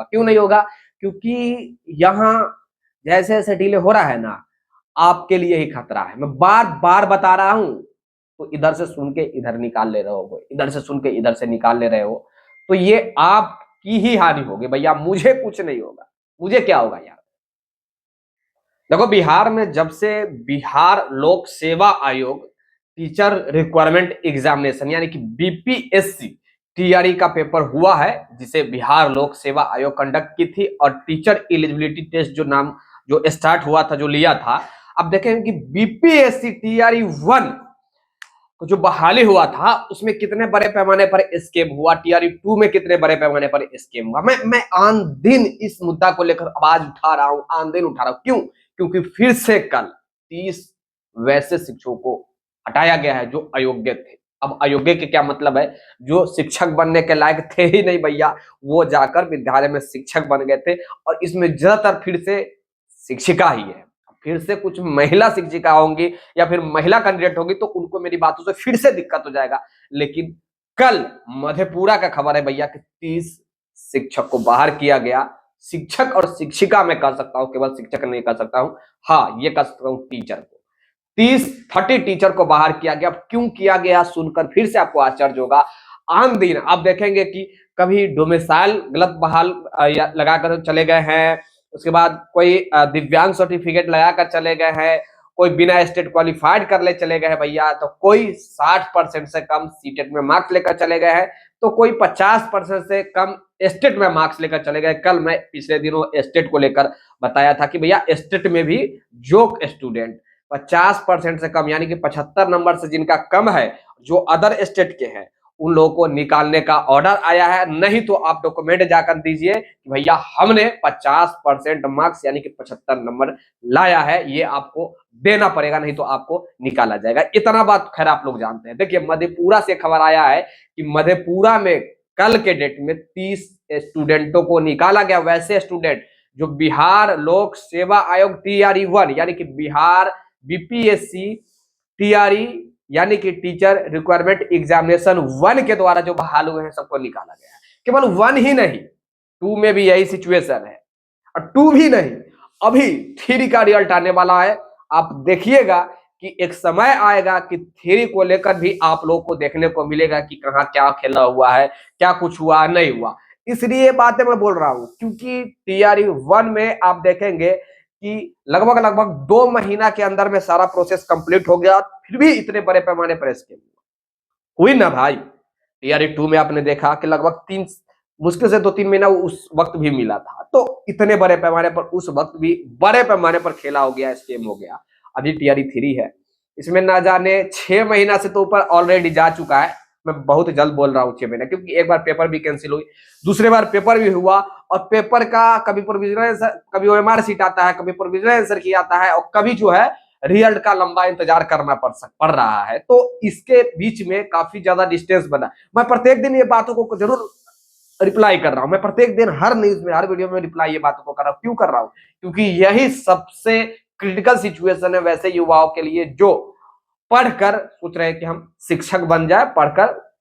क्यों नहीं होगा? क्योंकि यहाँ जैसे जैसे डिले हो रहा है ना, आपके लिए ही खतरा है। मैं बार बार बता रहा हूं, तो इधर से सुन के इधर निकाल ले रहे हो, इधर से सुन के इधर से निकाल ले रहे हो, तो ये आपकी ही हानि होगी भैया। मुझे कुछ नहीं होगा, मुझे क्या होगा यार? देखो, बिहार में जब से बिहार लोक सेवा आयोग टीचर रिक्वायरमेंट एग्जामिनेशन यानी कि बीपीएससी टीआरई का पेपर हुआ है, जिसे बिहार लोक सेवा आयोग कंडक्ट की थी, और टीचर एलिजिबिलिटी टेस्ट जो नाम जो स्टार्ट हुआ था, जो लिया था, अब देखें कि बीपीएससी टीआरई 1 जो बहाली हुआ था उसमें कितने बड़े पैमाने पर स्कैम हुआ, टीआरई 2 में कितने बड़े पैमाने पर स्कैम हुआ। मैं आन दिन इस मुद्दा को लेकर आवाज उठा रहा हूं, आन दिन उठा रहा हूं। क्यों? क्योंकि फिर से कल 30 वैसे शिक्षकों को हटाया गया है जो अयोग्य थे। अब अयोग्य के क्या मतलब है? जो शिक्षक बनने के लायक थे ही नहीं भैया, वो जाकर विद्यालय में शिक्षक बन गए थे। और इसमें ज्यादातर फिर से शिक्षिका ही है। फिर से कुछ महिला शिक्षिका होंगी या फिर महिला कैंडिडेट होगी, तो उनको मेरी बातों से फिर से दिक्कत हो जाएगा। लेकिन कल मधेपुरा का खबर है भैया कि 30 शिक्षक को बाहर किया गया। शिक्षक और शिक्षिका मैं कर सकता हूं, केवल शिक्षक नहीं कर सकता हूं, हाँ ये कर सकता हूं टीचर को। 30 टीचर को बाहर किया गया। क्यों किया गया सुनकर फिर से आपको आश्चर्य होगा। आम दिन आप देखेंगे कि कभी डोमिसाइल गलत बहाल लगाकर चले गए हैं, उसके बाद कोई दिव्यांग सर्टिफिकेट लगाकर चले गए हैं, कोई बिना स्टेट क्वालिफाइड कर ले चले गए हैं भैया, तो कोई 60% से कम सीटेट में मार्क्स लेकर चले गए हैं, तो कोई 50% से कम स्टेट में मार्क्स लेकर चले गए। कल मैं पिछले दिनों स्टेट को लेकर बताया था कि भैया स्टेट में भी जो स्टूडेंट 50% से कम यानी कि 75 नंबर से जिनका कम है, जो अदर स्टेट के हैं, उन लोगों को निकालने का ऑर्डर आया है। नहीं तो आप डॉक्यूमेंट जाकर दीजिए कि भैया हमने 50% मार्क्स यानी कि 75 नंबर लाया है, ये आपको देना पड़ेगा, नहीं तो आपको निकाला जाएगा। इतना बात खैर आप लोग जानते हैं। देखिए, मधेपुरा से खबर आया है कि मधेपुरा में कल के डेट में 30 स्टूडेंटों को निकाला गया। वैसे स्टूडेंट जो बिहार लोक सेवा आयोग टीआरई 1 यानी कि बिहार बीपीएससी टीआरई यानी कि टीचर रिक्वायरमेंट एग्जामिनेशन 1 के द्वारा जो बहाल हुए हैं, सबको निकाला गया है। केवल 1 ही नहीं, 2 में भी यही सिचुएशन है, और 2 भी नहीं, अभी 3 का रिजल्ट आने वाला है। आप देखिएगा कि एक समय आएगा कि 3 को लेकर भी आप लोगों को देखने को मिलेगा कि कहाँ क्या खेला हुआ है, क्या कुछ हुआ नहीं हुआ। इसलिए बातें मैं बोल रहा हूं क्योंकि टीआरई 1 में आप देखेंगे कि लगभग लगभग 2 महीना के अंदर में सारा प्रोसेस कंप्लीट हो गया, फिर भी इतने बड़े पैमाने पर स्कैम हुई ना भाई। टीआरई 2 में आपने देखा कि लगभग 3 मुश्किल से 2-3 महीना उस वक्त भी मिला था, तो इतने बड़े पैमाने पर उस वक्त भी बड़े पैमाने पर खेला हो गया, स्कैम हो गया। अभी टीआरई 3 है, इसमें ना जाने 6 महीना से तो ऊपर ऑलरेडी जा चुका है। मैं बहुत जल्द बोल रहा हूँ 6 महीना, क्योंकि एक बार पेपर भी कैंसिल हुई, दूसरे बार पेपर भी हुआ, और पेपर का कभी प्रोविजनल आंसर, कभी ओएमआर सीट आता है, कभी प्रोविजनल आंसर की आता है, और कभी जो है रिजल्ट का लंबा इंतजार करना पड़ रहा है। तो इसके बीच में काफी ज्यादा डिस्टेंस बना। मैं प्रत्येक दिन ये बातों को जरूर रिप्लाई कर रहा हूं, मैं प्रत्येक दिन हर न्यूज में, हर वीडियो में रिप्लाई ये बातों को कर रहा हूं। क्यों कर रहा हूं? क्योंकि यही सबसे क्रिटिकल सिचुएशन है वैसे युवाओं के लिए जो पढ़कर सोच रहे हैं कि हम शिक्षक बन जाए,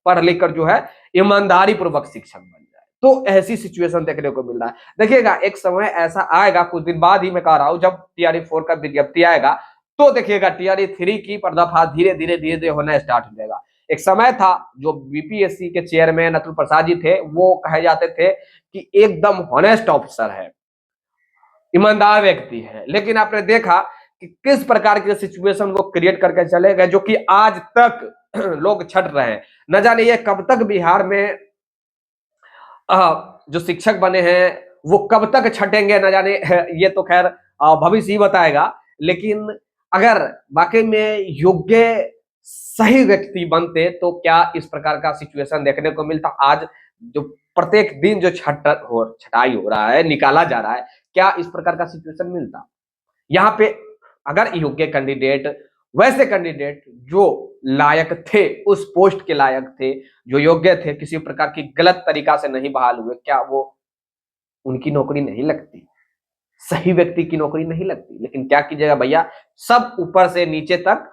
पढ़ लिख कर जो है ईमानदारी पूर्वक शिक्षक बन जाए। तो ऐसी सिचुएशन देखने को मिल रहा है। देखिएगा, एक समय ऐसा आएगा, कुछ दिन बाद ही मैं कह रहा हूं, जब टीआरई 4 का विज्ञप्ति आएगा, तो देखिएगा टीआरई 3 की पर्दाफाश धीरे धीरे होना स्टार्ट हो जाएगा। एक समय था जो बीपीएससी के चेयरमैन अतुल प्रसाद जी थे, वो कहे जाते थे कि एकदम हॉनेस्ट ऑफिसर है, ईमानदार व्यक्ति है। लेकिन आपने देखा कि किस प्रकार के सिचुएशन वो क्रिएट करके चले गए, जो कि आज तक लोग छट रहे हैं। न जाने ये कब तक बिहार में जो शिक्षक बने हैं वो कब तक छटेंगे, न जाने ये तो खैर भविष्य ही बताएगा। लेकिन अगर वाकई में योग्य सही व्यक्ति बनते तो क्या इस प्रकार का सिचुएशन देखने को मिलता। आज जो प्रत्येक दिन जो छटाई हो रहा है, निकाला जा रहा है, क्या इस प्रकार का सिचुएशन मिलता। यहाँ पे अगर योग्य कैंडिडेट, वैसे कैंडिडेट जो लायक थे, उस पोस्ट के लायक थे, जो योग्य थे, किसी प्रकार की गलत तरीका से नहीं बहाल हुए, क्या वो उनकी नौकरी नहीं लगती, सही व्यक्ति की नौकरी नहीं लगती। लेकिन क्या कीजिएगा भैया, सब ऊपर से नीचे तक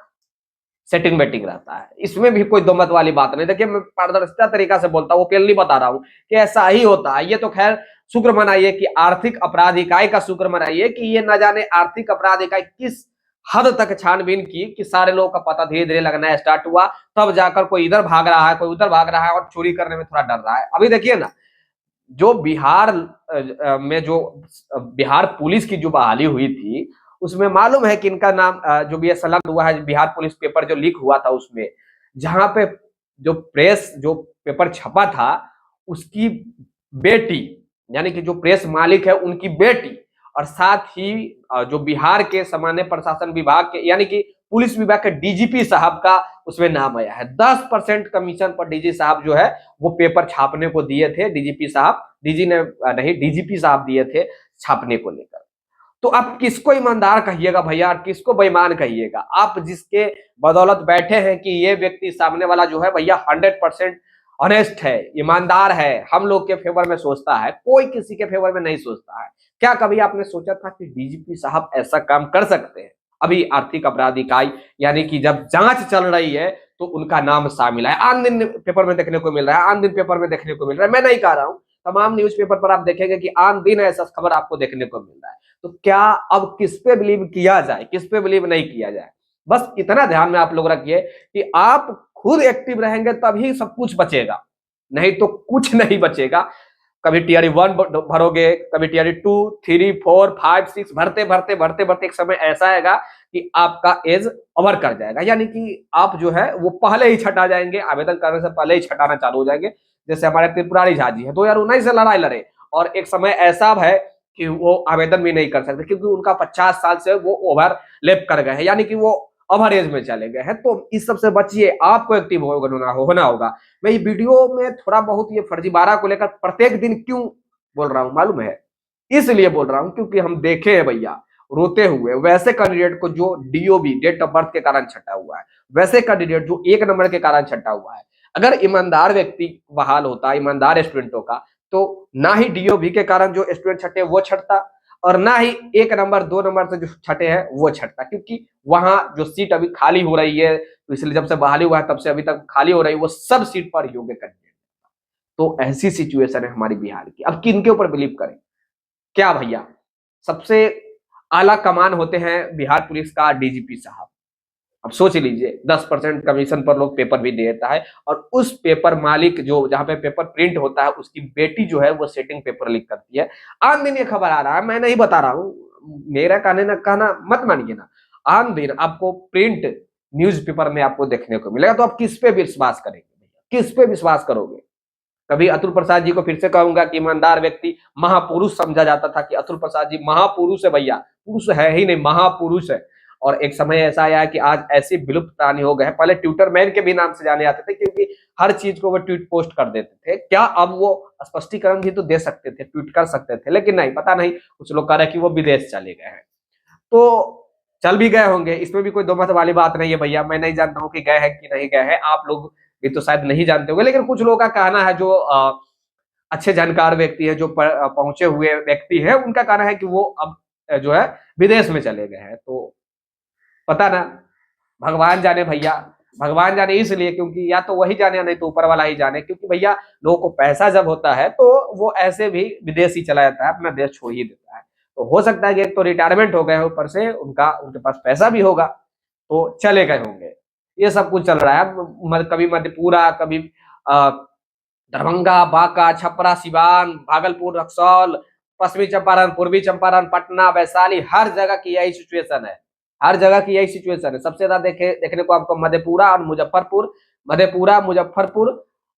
सेटिंग बेटिंग रहता है। इसमें भी कोई दो मत वाली बात नहीं। देखिए, मैं पारदर्शिता तरीका से बोलता हूँ, ओपनली बता रहा हूँ कि ऐसा ही होता है। ये तो खैर शुक्र मनाइए कि आर्थिक अपराध इकाई का शुक्र मनाइए कि ये न जाने आर्थिक अपराध इकाई किस हद तक छानबीन की कि सारे लोगों का पता धीरे धीरे लगना स्टार्ट हुआ, तब जाकर कोई इधर भाग रहा है, कोई उधर भाग रहा है और चोरी करने में थोड़ा डर रहा है। अभी देखिए ना, जो बिहार में जो बिहार पुलिस की जो बहाली हुई थी, उसमें मालूम है कि इनका नाम जो भी संलग्न हुआ है बिहार पुलिस पेपर जो लीक हुआ था, उसमें जहां पे जो प्रेस जो पेपर छपा था, उसकी बेटी, यानी कि जो प्रेस मालिक है उनकी बेटी, और साथ ही जो बिहार के सामान्य प्रशासन विभाग के यानी कि पुलिस विभाग के डीजीपी साहब का उसमें नाम आया है। 10% कमीशन पर डीजी साहब जो है वो पेपर छापने को दिए थे। डीजीपी साहब, डीजी ने नहीं, डीजीपी साहब दिए थे छापने को लेकर। तो आप किसको ईमानदार कहिएगा भैया, किसको बेईमान कहिएगा? आप जिसके बदौलत बैठे हैं कि ये व्यक्ति सामने वाला जो है भैया 100% ऑनेस्ट है, ईमानदार है, हम लोग के फेवर में सोचता है, कोई किसी के फेवर में नहीं सोचता है। क्या कभी आपने सोचा था कि डीजीपी साहब ऐसा काम कर सकते हैं? अभी आर्थिक अपराध इकाई यानी कि जब जांच चल रही है तो उनका नाम शामिल है। आन दिन पेपर में देखने को मिल रहा है, आन दिन पेपर में देखने को मिल रहा है। मैं नहीं कह रहा हूं, तमाम न्यूज़पेपर पर आप देखेंगे कि आन दिन ऐसा खबर आपको देखने को मिल रहा है। तो क्या अब किस पे बिलीव किया जाए, किस पे बिलीव नहीं किया जाए? बस इतना ध्यान में आप लोग रखिए कि आप खुद एक्टिव रहेंगे तभी सब कुछ बचेगा, नहीं तो कुछ नहीं बचेगा। कभी टीआरई 1 भरोगे, कभी टीआरई 2, 3, 4, 5, 6 भरते भरते भरते भरते एक समय ऐसा आएगा कि आपका एज ओवर कर जाएगा, यानी कि आप जो है वो पहले ही छटा जाएंगे, आवेदन करने से पहले ही छटाना चालू हो जाएंगे। जैसे हमारे त्रिपुरारी झा जी है, 2019 से लड़ाई लड़े और एक समय ऐसा है कि वो आवेदन भी नहीं कर सकते क्योंकि उनका 50 साल से वो ओवर लेप कर गए हैं, यानी कि वो ओवर एज में चले गए हैं। तो इस सबसे बचिए, आपको एक्टिव होना होगा। मैं ये वीडियो में थोड़ा बहुत ये फर्जीवाड़ा को लेकर प्रत्येक दिन क्यों बोल रहा हूं मालूम है? इसलिए बोल रहा हूं क्योंकि हम देखे हैं भैया रोते हुए वैसे कैंडिडेट को जो डीओबी डेट ऑफ बर्थ के कारण छटा हुआ है, वैसे कैंडिडेट जो 1 नंबर के कारण छटा हुआ है। अगर ईमानदार व्यक्ति बहाल होता, ईमानदार स्टूडेंटों का, तो ना ही डीओबी के कारण जो स्टूडेंट छटे वो छटता और ना ही 1 नंबर 2 नंबर से जो छटे हैं वो छटता, क्योंकि वहां जो सीट अभी खाली हो रही है, तो इसलिए जब से बहाली हुआ है तब से अभी तक खाली हो रही है, वो सब सीट पर योग्य कैंडिडेट। तो ऐसी सिचुएशन है हमारी बिहार की। अब किनके ऊपर बिलीव करें? क्या भैया, सबसे आला कमान होते हैं बिहार पुलिस का डीजीपी साहब। अब सोच लीजिए 10% कमीशन पर लोग पेपर भी देता है और उस पेपर मालिक जो जहां पे पेपर प्रिंट होता है उसकी बेटी जो है वो सेटिंग पेपर लीक करती है। आन दिन ये खबर आ रहा है, मैं नहीं बता रहा हूं, मेरा कहने ना कहना मत मानिए ना, आन दिन आपको प्रिंट न्यूज़पेपर में आपको देखने को मिलेगा। तो आप किस पे विश्वास करेंगे भैया, किस पे विश्वास करोगे? कभी अतुल प्रसाद जी को फिर से कहूंगा कि ईमानदार व्यक्ति महापुरुष समझा जाता था कि अतुल प्रसाद जी महापुरुष है भैया, पुरुष है ही नहीं, महापुरुष है। और एक समय ऐसा आया कि आज ऐसे विलुप्त प्राणी हो गए हैं। पहले ट्विटर मैन के भी नाम से जाने जाते थे क्योंकि हर चीज को वो ट्वीट पोस्ट कर देते थे। क्या अब वो स्पष्टीकरण भी तो दे सकते थे, ट्वीट कर सकते थे, लेकिन नहीं, पता नहीं कुछ लोग कह रहे हैं कि वो विदेश चले गए हैं। तो चल भी गए होंगे, इसमें भी कोई दो मत वाली बात नहीं है भैया। मैं नहीं जानता हूँ कि गए हैं कि नहीं गए हैं, आप लोग भी तो शायद नहीं जानते होंगे, लेकिन कुछ लोगों का कहना है जो अच्छे जानकार व्यक्ति है, जो पहुंचे हुए व्यक्ति है, उनका कहना है कि वो अब जो है विदेश में चले गए हैं। तो पता ना, भगवान जाने भैया, भगवान जाने इसलिए क्योंकि या तो वही जाने या नहीं तो ऊपर वाला ही जाने, क्योंकि भैया लोगों को पैसा जब होता है तो वो ऐसे भी विदेश ही चला जाता है, अपना देश छोड़ ही देता है। तो हो सकता है कि एक तो रिटायरमेंट हो गए हैं, ऊपर से उनके पास पैसा भी होगा तो चले गए होंगे। ये सब कुछ चल रहा है, कभी मधेपुरा, कभी दरभंगा, बांका, छपरा, सिवान, भागलपुर, रक्सौल, पश्चिमी चंपारण, पूर्वी चंपारण, पटना, वैशाली, हर जगह की यही सिचुएशन है। हर जगह की यही सिचुएशन है। सबसे ज्यादा देखने को आपको मधेपुरा और मुजफ्फरपुर, मधेपुरा, मुजफ्फरपुर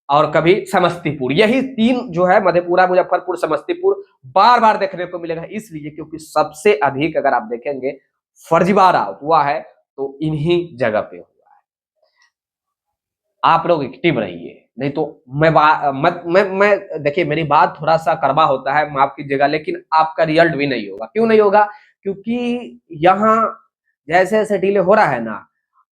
और कभी समस्तीपुर, यही 3 जो है, मधेपुरा, मुजफ्फरपुर, समस्तीपुर, बार बार देखने को मिलेगा। इसलिए क्योंकि सबसे अधिक अगर आप देखेंगे फर्जीवाड़ा हुआ है तो इन्हीं जगह पे हुआ है। आप लोग एक्टिव रहिए, नहीं तो मैं देखिए, मेरी बात थोड़ा सा कड़वा होता है, माफ कीजिएगा, लेकिन आपका रिजल्ट भी नहीं होगा। क्यों नहीं होगा? क्योंकि यहाँ जैसे जैसे डिले हो रहा है ना,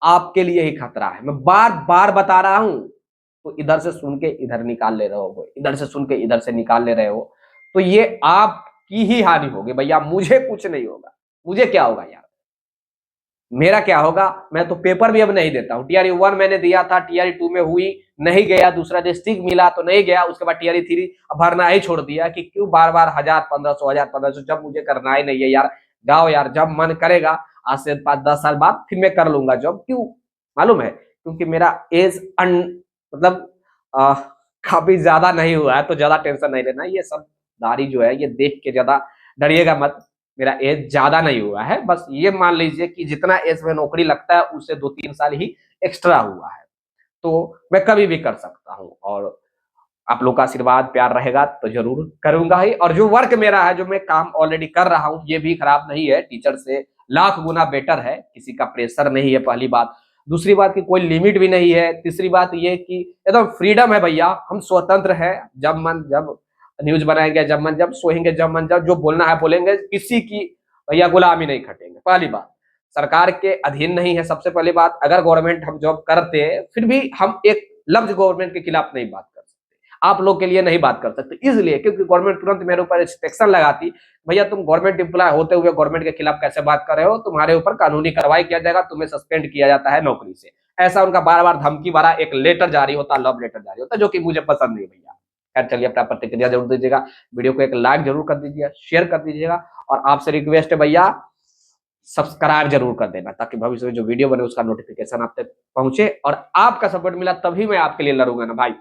आपके लिए ही खतरा है। मैं बार बार बता रहा हूं, तो इधर से सुन के इधर निकाल ले रहे हो, इधर से सुन के इधर से निकाल ले रहे हो, तो ये आपकी ही हानि होगी भैया, मुझे कुछ नहीं होगा। मुझे क्या होगा यार? मेरा क्या होगा, मैं तो पेपर भी अब नहीं देता हूँ। टीआरई 1 मैंने दिया था, टीआरई 2 में हुई नहीं गया, दूसरा डिस्ट्रिक्ट मिला तो नहीं गया, उसके बाद टीआरई 3 भरना ही छोड़ दिया कि क्यों बार बार 1000 1500 जब मुझे करना ही नहीं है यार। जाओ यार, जब मन करेगा आज से 5-10 साल बाद फिर मैं कर लूंगा जॉब। क्यों मालूम है, क्योंकि मेरा एज मतलब आ, काफी ज्यादा नहीं हुआ है, तो ज्यादा टेंशन नहीं लेना। ये सब दाढ़ी जो है ये देख के ज्यादा डरिएगा मत। मेरा एज ज्यादा नहीं हुआ है, बस ये मान लीजिए कि जितना एज में नौकरी लगता है उससे 2-3 साल ही एक्स्ट्रा हुआ है, तो मैं कभी भी कर सकता हूँ। और आप लोग का आशीर्वाद प्यार रहेगा तो जरूर करूंगा ही। और जो वर्क मेरा है, जो मैं काम ऑलरेडी कर रहा हूँ, ये भी खराब नहीं है, टीचर से लाख गुना बेटर है। किसी का प्रेशर नहीं है, पहली बात। दूसरी बात की कोई लिमिट भी नहीं है। तीसरी बात ये कि एकदम फ्रीडम है भैया, हम स्वतंत्र है। जब मन जब न्यूज बनाएंगे, जब मन जब सोएंगे, जब मन जब जो बोलना है बोलेंगे। किसी की भैया गुलामी नहीं खटेंगे। पहली बात, सरकार के अधीन नहीं है। सबसे पहली बात, अगर गवर्नमेंट हम जॉब करते फिर भी हम एक लफ्ज गवर्नमेंट के खिलाफ नहीं बात कर सकते, आप लोग के लिए नहीं बात कर सकते, इसलिए क्योंकि गवर्नमेंट तुरंत मेरे ऊपर रिस्ट्रिक्शन लगाती, भैया तुम गवर्नमेंट एम्प्लॉय होते हुए गवर्नमेंट के खिलाफ कैसे बात कर रहे हो, तुम्हारे ऊपर कानूनी कार्रवाई किया जाएगा, तुम्हें सस्पेंड किया जाता है नौकरी से। ऐसा उनका बार बार धमकी भरा एक लेटर जारी होता, लव लेटर जारी होता, जो कि मुझे पसंद नहीं भैया। खैर चलिए, अपना प्रतिक्रिया जरूर दीजिएगा, वीडियो को एक लाइक जरूर कर दीजिएगा, शेयर कर दीजिएगा, और आपसे रिक्वेस्ट है भैया सब्सक्राइब जरूर कर देना, ताकि भविष्य में जो वीडियो बने उसका नोटिफिकेशन आप तक पहुंचे। और आपका सपोर्ट मिला तभी मैं आपके लिए लड़ूंगा ना भाई।